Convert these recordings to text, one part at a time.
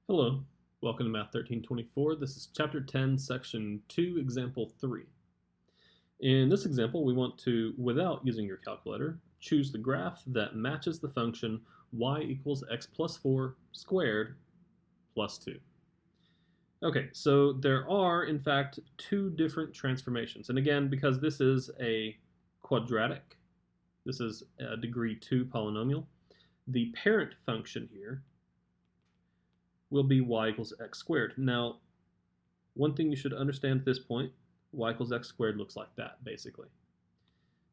Hello, welcome to Math 1324. This is Chapter 10, Section 2, Example 3. In this example, we want to, without using your calculator, choose the graph that matches the function y equals x plus 4 squared plus 2. Okay, so there are, in fact, two different transformations. And again, because this is a quadratic, this is a degree 2 polynomial, the parent function here will be y equals x squared. Now, one thing you should understand at this point, y equals x squared looks like that, basically.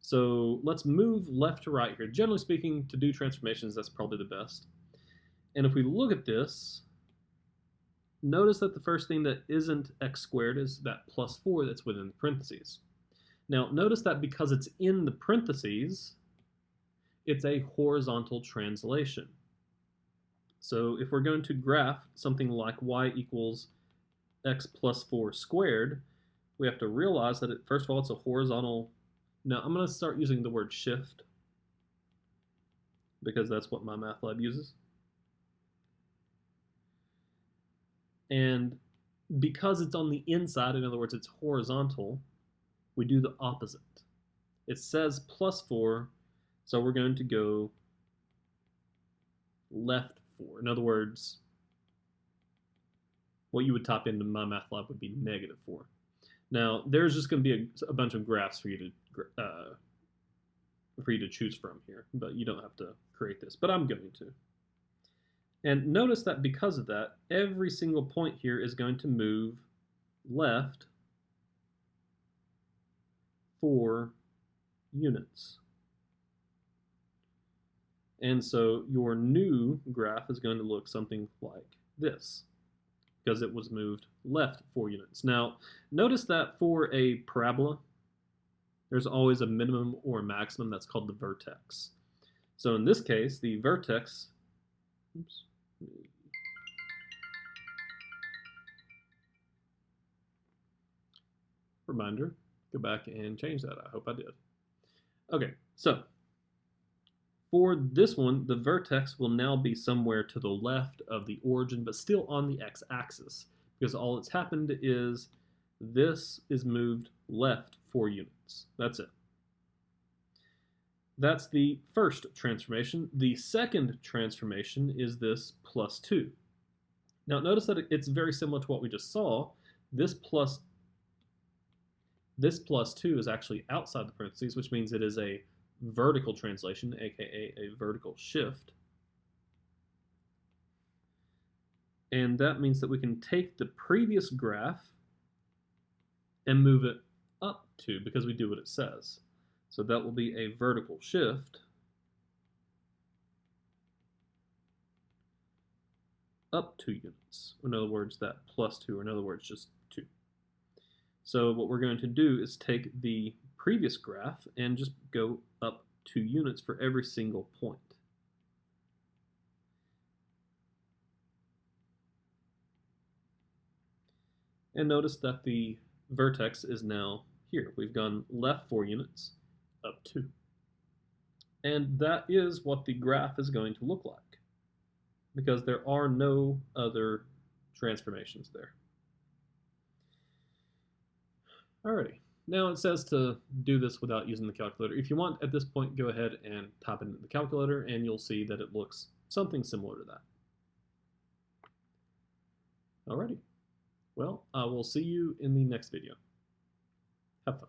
So let's move left to right here. Generally speaking, to do transformations, that's probably the best. And if we look at this, notice that the first thing that isn't x squared is that plus 4 that's within the parentheses. Now, notice that because it's in the parentheses, it's a horizontal translation. So if we're going to graph something like y equals x plus 4 squared, we have to realize that, first of all, it's a horizontal. Now, I'm going to start using the word shift because that's what my math lab uses. And because it's on the inside, in other words, it's horizontal, we do the opposite. It says plus 4, so we're going to go left 4. In other words, what you would type into my math lab would be negative 4. Now, there's just going to be a bunch of graphs for you to choose from here, but you don't have to create this, but I'm going to. And notice that because of that, every single point here is going to move left 4 units. And so your new graph is going to look something like this, because it was moved left 4 units. Now, notice that for a parabola, there's always a minimum or a maximum that's called the vertex. So in this case, the vertex, reminder, go back and change that. I hope I did. Okay, so for this one, the vertex will now be somewhere to the left of the origin, but still on the x-axis, because all that's happened is this is moved left 4 units. That's it. That's the first transformation. The second transformation is this plus 2. Now notice that it's very similar to what we just saw. This plus 2 is actually outside the parentheses, which means it is a vertical translation, aka a vertical shift. And that means that we can take the previous graph and move it up 2 because we do what it says. So that will be a vertical shift up 2 units. In other words, that plus 2, or in other words, just 2. So what we're going to do is take the previous graph and just go up 2 units for every single point. And notice that the vertex is now here. We've gone left 4 units, up 2. And that is what the graph is going to look like, because there are no other transformations there. Alrighty. Now it says to do this without using the calculator. If you want, at this point, go ahead and type it into the calculator, and you'll see that it looks something similar to that. Alrighty. Well, I will see you in the next video. Have fun.